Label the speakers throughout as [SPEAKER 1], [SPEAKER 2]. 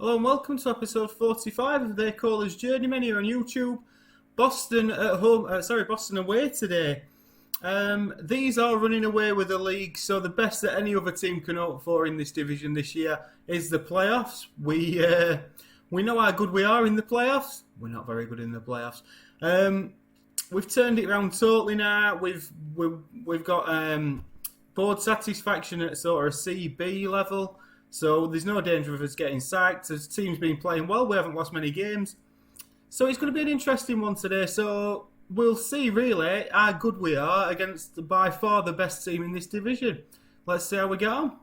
[SPEAKER 1] Hello and welcome to episode 45 of They Call Us Journeymen here on YouTube. Boston at home, Boston away today. These are running away with the league, so the best that any other team can hope for in this division this year is the playoffs. We know how good we are in the playoffs. We're not very good in the playoffs. We've turned it around totally now. We've got board satisfaction at sort of C-B level. So there's no danger of us getting sacked. The team's been playing well. We haven't lost many games. So it's going to be an interesting one today. So we'll see really how good we are against by far the best team in this division. Let's see how we get on.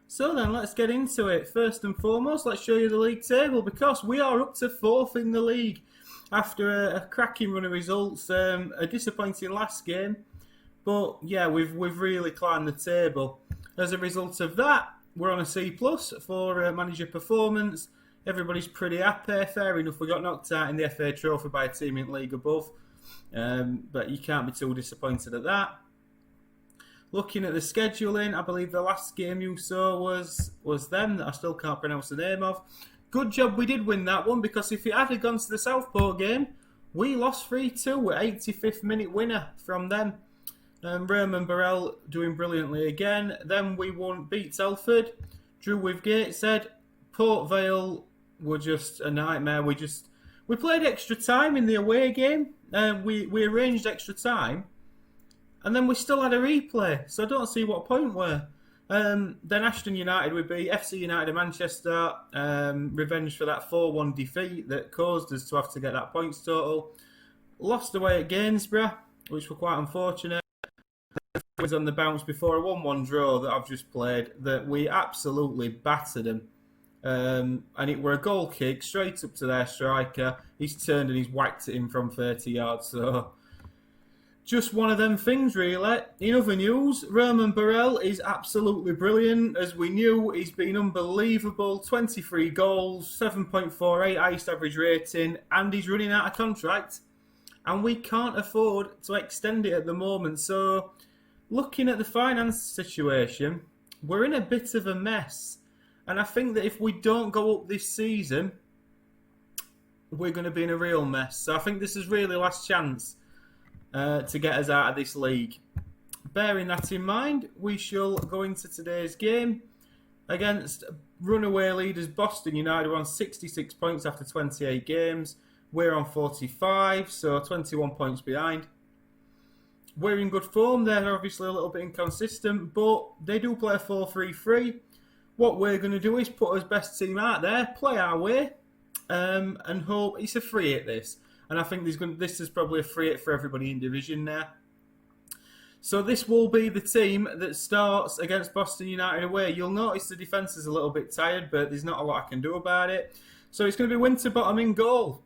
[SPEAKER 1] So then, let's get into it. First and foremost, let's show you the league table because we are up to 4th in the league after a cracking run of results. A disappointing last game, but yeah, we've really climbed the table. As a result of that, we're on a C+ for manager performance. Everybody's pretty happy. Fair enough, we got knocked out in the FA Trophy by a team in league above, but you can't be too disappointed at that. Looking at the scheduling, I believe the last game you saw was them that I still can't pronounce the name of. Good job we did win that one because if it had gone to the Southport game, we lost 3-2 at 85th minute winner from them. Roman Burrell doing brilliantly again. Then we beat Telford, drew with Gateshead. Port Vale were just a nightmare. We played extra time in the away game. We arranged extra time. And then we still had a replay, so I don't see what point were. Then Ashton United would be FC United of Manchester, revenge for that 4-1 defeat that caused us to have to get that points total. Lost away at Gainsborough, which were quite unfortunate. It was on the bounce before a 1-1 draw that I've just played, that we absolutely battered them. And it were a goal kick straight up to their striker. He's turned and he's whacked it in from 30 yards, so... Just one of them things, really. In other news, Roman Burrell is absolutely brilliant. As we knew, he's been unbelievable. 23 goals, 7.48 highest average rating, and he's running out of contract. And we can't afford to extend it at the moment. So, looking at the finance situation, we're in a bit of a mess. And I think that if we don't go up this season, we're going to be in a real mess. So I think this is really last chance to get us out of this league. Bearing that in mind, we shall go into today's game against runaway leaders Boston United. We're on 66 points after 28 games. We're on 45, so 21 points behind. We're in good form. They're obviously a little bit inconsistent, but they do play a 4-3-3. What we're going to do is put our best team out there, play our way, and hope it's a free hit this. And I think this is probably a free hit for everybody in division now. So this will be the team that starts against Boston United away. You'll notice the defence is a little bit tired, but there's not a lot I can do about it. So it's going to be Winterbottom in goal.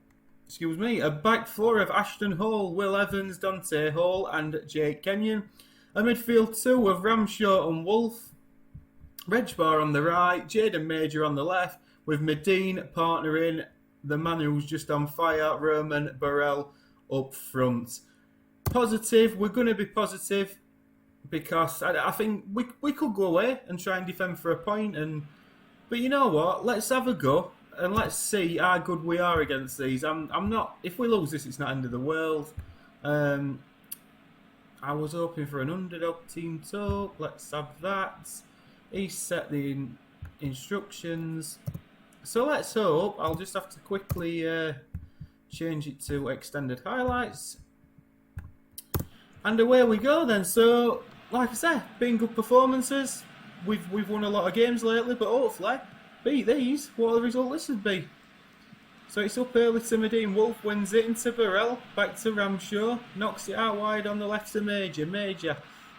[SPEAKER 1] A back four of Ashton Hall, Will Evans, Dante Hall and Jake Kenyon. A midfield two of Ramshaw and Wolf. Regbar on the right, Jaden Major on the left, with Medine partnering the man who's just on fire, Roman Burrell, up front. Positive, we're going to be positive because I think we could go away and try and defend for a point. But you know what? Let's have a go and let's see how good we are against these. I'm not. If we lose this, it's not end of the world. I was hoping for an underdog team talk. Let's have that. He set the instructions. So let's hope. I'll just have to quickly change it to extended highlights. And away we go then. So, like I said, been good performances. We've won a lot of games lately, but hopefully beat these. What the result this would be. So it's up early to Medine. Wolf wins it into Burrell. Back to Ramshaw. Knocks it out wide on the left to Major. Major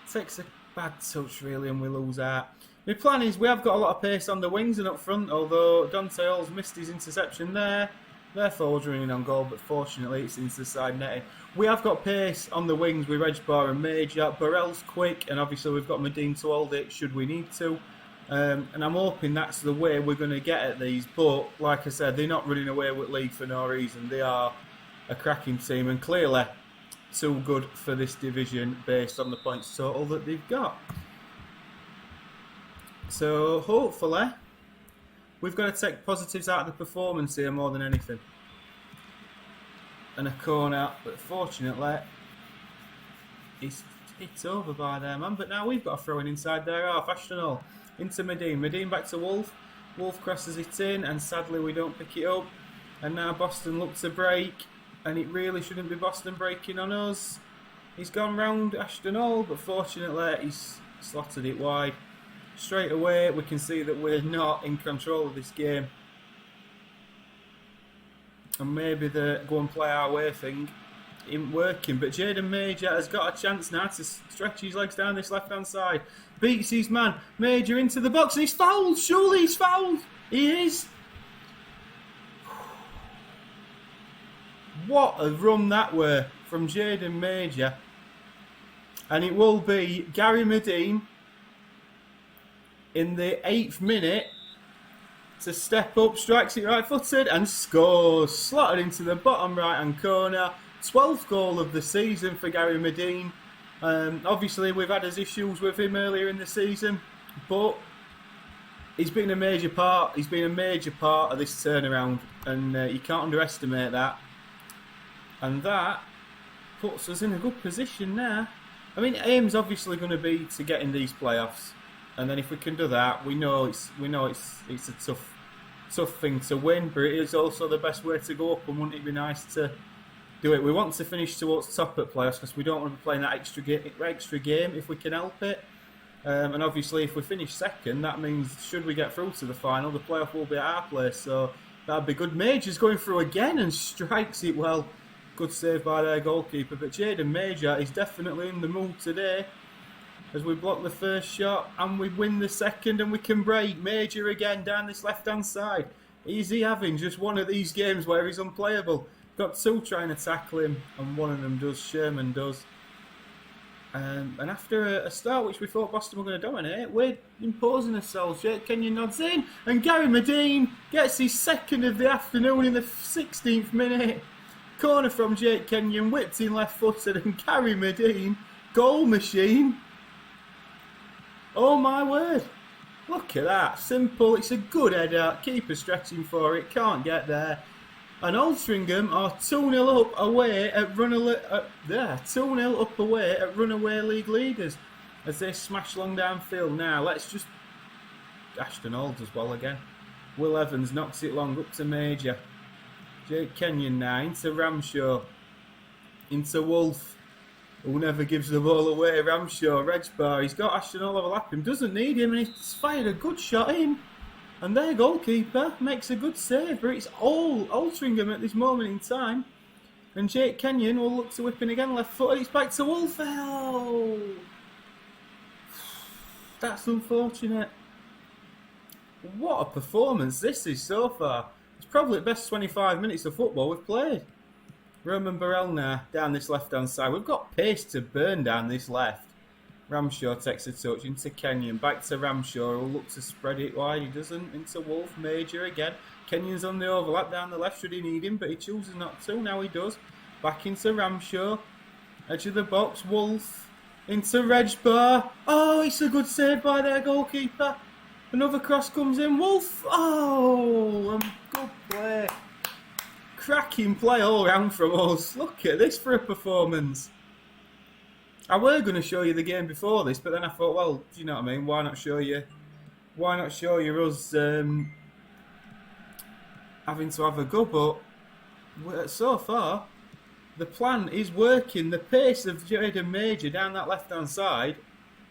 [SPEAKER 1] takes a bad touch really and we lose out. My plan is we have got a lot of pace on the wings and up front, although Dante Hall's missed his interception there. Their forwards running on goal, but fortunately it's into the side netting. We have got pace on the wings with Regbar and Major. Burrell's quick, and obviously we've got Medine to hold it should we need to. And I'm hoping that's the way we're going to get at these. But like I said, they're not running away with league for no reason. They are a cracking team and clearly too good for this division based on the points total that they've got. So hopefully we've got to take positives out of the performance here more than anything. And a corner, but fortunately it's over by there, man. But now we've got to throw in inside their half. Ashton Hall into Medine. Medine back to Wolf. Wolf crosses it in, and sadly we don't pick it up. And now Boston look to break, and it really shouldn't be Boston breaking on us. He's gone round Ashton Hall, but fortunately he's slotted it wide. Straight away we can see that we're not in control of this game. And maybe the go and play our way thing isn't working, but Jaden Major has got a chance now to stretch his legs down this left hand side. Beats his man. Major into the box and he's fouled. Surely he's fouled. He is. What a run that were from Jaden Major. And it will be Gary Medine in the 8th minute to step up, strikes it right footed and scores. Slotted into the bottom right hand corner. 12th goal of the season for Gary Medine. Obviously we've had his issues with him earlier in the season, but he's been a major part. He's been a major part of this turnaround, and you can't underestimate that. And that puts us in a good position now. I mean, aim's obviously going to be to get in these playoffs, and then if we can do that, we know it's a tough thing to win, but it is also the best way to go up. And wouldn't it be nice to do it? We want to finish towards top at playoffs because we don't want to be playing that extra game if we can help it. And obviously, if we finish second, that means should we get through to the final, the playoff will be at our place. So that'd be good. Major's going through again and strikes it well. Good save by their goalkeeper. But Jaden Major is definitely in the mood today as we block the first shot and we win the second and we can break. Major again down this left-hand side. Is he having just one of these games where he's unplayable? Got two trying to tackle him, and one of them does. Sherman does. And after a start which we thought Boston were going to dominate, we're imposing ourselves. Jake Kenyon nods in, and Gary Medine gets his second of the afternoon in the 16th minute. Corner from Jake Kenyon, whipped in left-footed, and Gary Medine, goal machine. Oh my word! Look at that, simple. It's a good header. Keeper stretching for it, can't get there. And Altrincham are 2-0 up away at 2-0 up away at runaway league leaders as they smash long downfield. Now let's just Ashton Hall does well again. Will Evans knocks it long up to Major. Jake Kenyon now into Ramshaw. Into Wolf, who never gives the ball away. Ramshaw, Regbar, he's got Ashton Hall overlap him, doesn't need him, and he's fired a good shot in. And their goalkeeper makes a good save, but it's all Altrincham at this moment in time. And Jake Kenyon will look to whip in again, left foot, and it's back to Wolf. Oh, that's unfortunate. What a performance this is so far. It's probably the best 25 minutes of football we've played. Roman Burrell now down this left-hand side. We've got pace to burn down this left. Ramshaw takes a touch into Kenyon. Back to Ramshaw, who'll look to spread it wide. He doesn't. Into Wolf. Major again. Kenyon's on the overlap down the left should he need him, but he chooses not to. Now he does. Back into Ramshaw. Edge of the box. Wolf. Into Regbar. Oh, it's a good save by their goalkeeper. Another cross comes in. Wolf. Oh, good play. Cracking play all round from us. Look at this for a performance. I were going to show you the game before this, but then I thought, well, do you know what I mean? Why not show you? Why not show you us having to have a go? But so far, the plan is working. The pace of Jaden Major down that left-hand side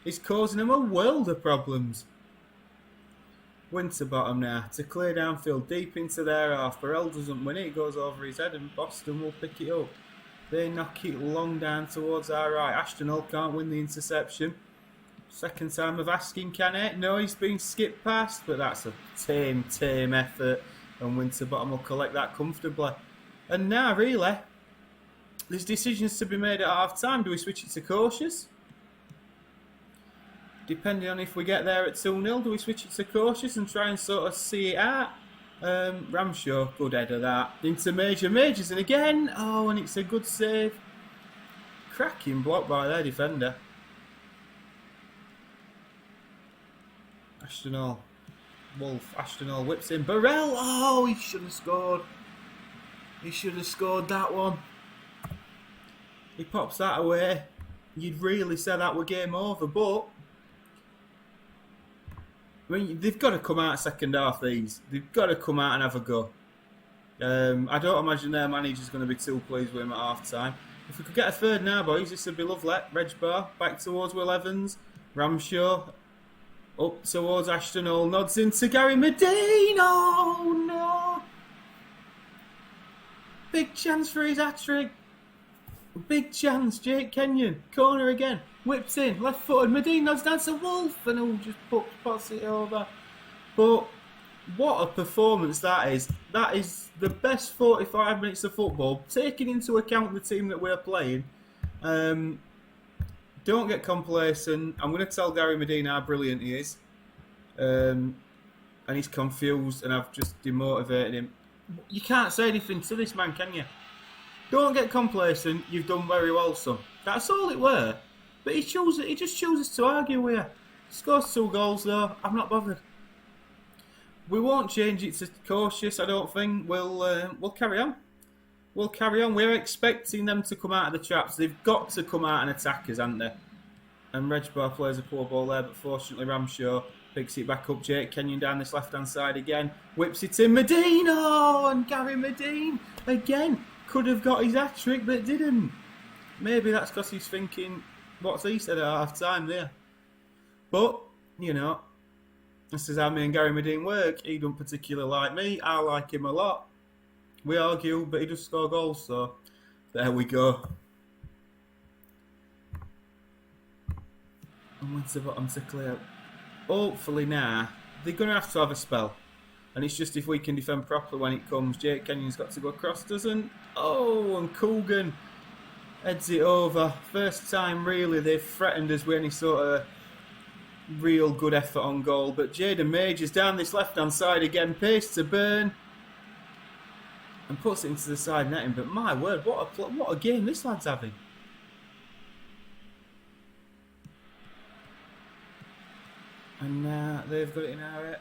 [SPEAKER 1] is causing him a world of problems. Winterbottom now to clear downfield deep into their half. Burrell doesn't win it. It goes over his head, and Boston will pick it up. They knock it long down towards our right. Ashton Hall can't win the interception. Second time of asking, can it? No, he's been skipped past, but that's a tame effort. And Winterbottom will collect that comfortably. And now, really, there's decisions to be made at half-time. Do we switch it to cautious? depending on if we get there at 2-0, do we switch it to cautious and try and sort of see it out? Ramshaw, good header that. Into Majors, and again, oh, and it's a good save. Cracking block by their defender. Ashton Hall. Wolf, Ashton Hall whips in. Burrell, oh, he should have scored. He should have scored that one. He pops that away. You'd really say that were game over, but I mean, they've got to come out second half, these. They've got to come out and have a go. I don't imagine their manager's going to be too pleased with him at half time. If we could get a third now, boys, this would be lovely. Reg Bar, back towards Will Evans. Ramshaw, up towards Ashton Hall. Nods into Gary Medine. Oh, no. Big chance for his hat-trick. Big chance. Jake Kenyon. Corner again. Whips in. Left-footed. Medine nods down to Wolf. And who just puts it over. But what a performance that is. That is the best 45 minutes of football, taking into account the team that we're playing. Don't get complacent. I'm going to tell Gary Medine how brilliant he is. And he's confused, and I've just demotivated him. You can't say anything to this man, can you? Don't get complacent. You've done very well, son. That's all it were. But he just chooses to argue with you. Scores 2 goals, though. I'm not bothered. We won't change it to cautious, I don't think. We'll carry on. We'll carry on. We're expecting them to come out of the traps. They've got to come out and attack us, haven't they? And Regbar plays a poor ball there, but fortunately Ramshaw picks it back up. Jake Kenyon down this left-hand side again. Whips it in. Medina! And Gary Medine again. Could have got his hat-trick, but didn't. Maybe that's because he's thinking, what's he said at half-time there? But, you know, this is how me and Gary Medine work. He don't particularly like me. I like him a lot. We argue, but he does score goals, so there we go. And when's the bottom to clear? Hopefully now, they're going to have a spell. And it's just if we can defend properly when it comes. Jake Kenyon's got to go across, doesn't? Oh, and Coogan heads it over. First time, really, they've threatened us with any sort of real good effort on goal. But Jaden Majors down this left-hand side again. Pace to Burn. And puts it into the side netting. But my word, what a game this lad's having. And they've got it in our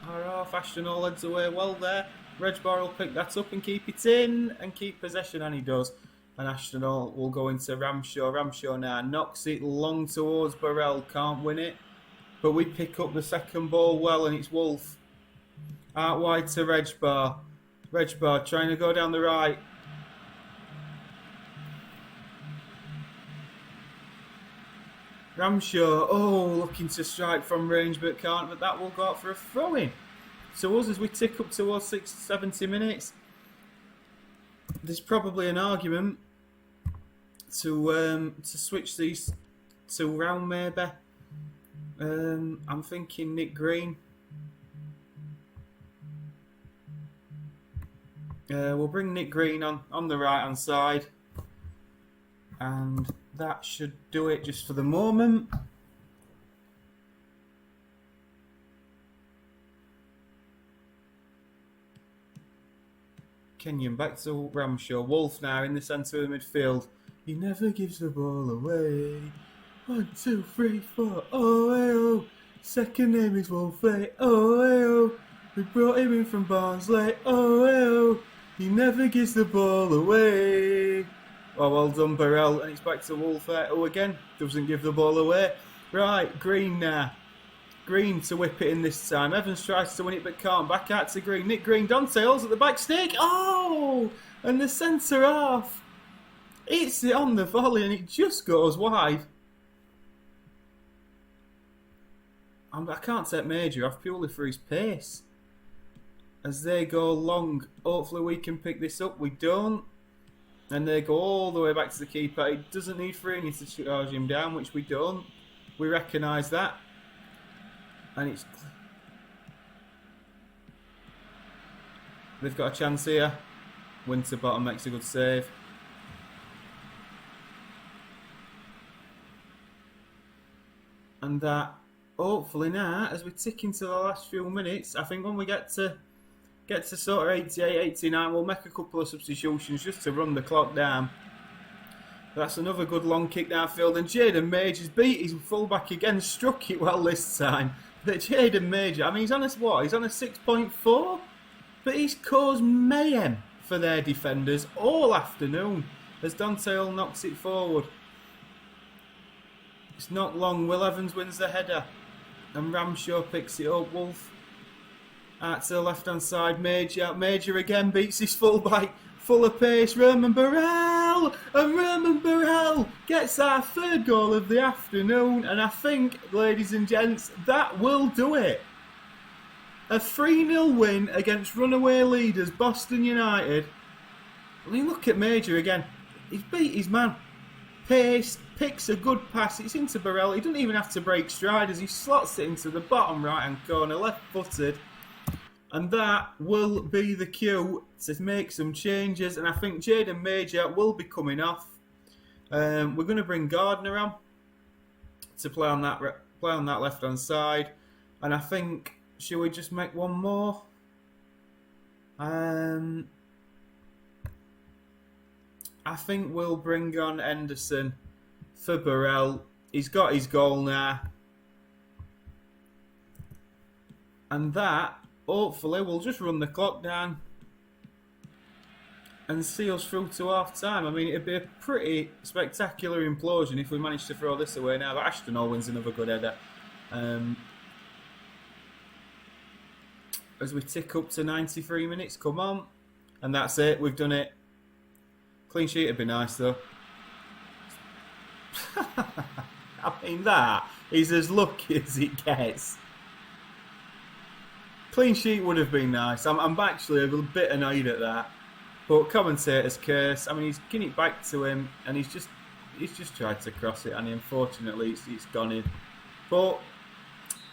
[SPEAKER 1] half. Ashton Hall heads away well there. Regbar will pick that up and keep it in and keep possession, and he does. And Ashton Hall will go into Ramshaw. Ramshaw now knocks it long towards Burrell. Can't win it. But we pick up the second ball well, and it's Wolf. Out wide to Regbar. Regbar trying to go down the right. Ramshaw, looking to strike from range but can't, but that will go out for a throw-in. So us, as we tick up towards 70 minutes, there's probably an argument to switch these 2 round maybe. I'm thinking Nick Green. We'll bring Nick Green on the right hand side, and that should do it just for the moment. Kenyon back to Ramshaw. Wolf now in the centre of the midfield. He never gives the ball away. 1, 2, 3, 4. Oh, hey, oh. Second name is Wolf. Hey, oh, hey, oh. We brought him in from Barnsley. Oh, hey, oh. He never gives the ball away. Oh, well done, Burrell. And it's back to Wolf. Oh, again, doesn't give the ball away. Right, Green now. Green to whip it in this time. Evans tries to win it but can't. Back out to Green. Nick Green, Dante Hall's at the back stick. Oh! And the centre half hits it on the volley and it just goes wide. I can't take Major off purely for his pace. As they go long, hopefully we can pick this up. We don't. And they go all the way back to the keeper. He doesn't need Freeney to charge him down, which we don't. We recognise that. And it's... They've got a chance here. Winterbottom makes a good save. And that hopefully now, as we tick into the last few minutes, I think when we get to sort of 88, 89, we'll make a couple of substitutions just to run the clock down. That's another good long kick downfield, and Jaden Major's beat his fullback again, struck it well this time. But Jaden Major, I mean, he's on a what? He's on a 6.4, but he's caused mayhem for their defenders all afternoon as Dante Hull knocks it forward. It's not long. Will Evans wins the header, and Ramshaw picks it up. Wolf out to the left-hand side. Major again beats his fullback. Full of pace, Roman Burrell! And Roman Burrell gets our third goal of the afternoon. And I think, ladies and gents, that will do it. A 3-0 win against runaway leaders Boston United. I mean, look at Major again. He's beat his man. Pace, picks a good pass. It's into Burrell. He doesn't even have to break stride as he slots it into the bottom right-hand corner, left-footed. And that will be the cue to make some changes. And I think Jaden Major will be coming off. We're going to bring Gardner on to play on that left-hand side. And I think, shall we just make one more? I think we'll bring on Henderson for Burrell. He's got his goal now. And that, hopefully, we'll just run the clock down and see us through to half-time. I mean, it'd be a pretty spectacular implosion if we managed to throw this away now. But Ashton Owen's another good header. As we tick up to 93 minutes, come on. And that's it, we've done it. Clean sheet would be nice, though. I mean, that is as lucky as it gets. Clean sheet would have been nice. I'm actually a bit annoyed at that. But commentator's curse. I mean, he's getting it back to him, and he's just tried to cross it, and unfortunately it's gone in. But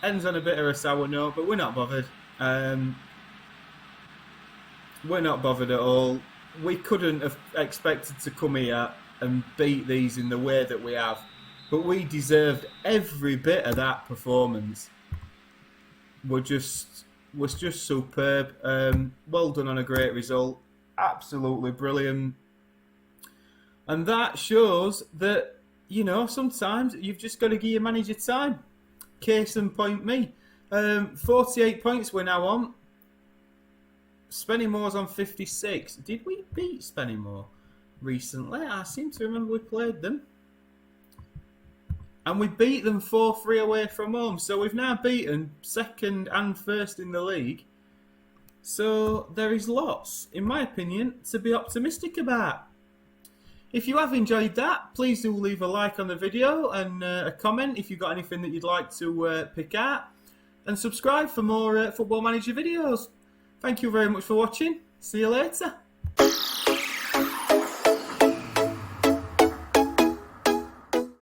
[SPEAKER 1] ends on a bit of a sour note, but we're not bothered. We're not bothered at all. We couldn't have expected to come here and beat these in the way that we have. But we deserved every bit of that performance. Was just superb. Well done on a great result. Absolutely brilliant. And that shows that, you know, sometimes you've just got to give your manager time. Case in point me. 48 points we're now on. Spennymoor's on 56. Did we beat Spennymoor recently? I seem to remember we played them. And we beat them 4-3 away from home. So we've now beaten second and first in the league. So there is lots, in my opinion, to be optimistic about. If you have enjoyed that, please do leave a like on the video and a comment if you've got anything that you'd like to pick out. And subscribe for more Football Manager videos. Thank you very much for watching. See you later.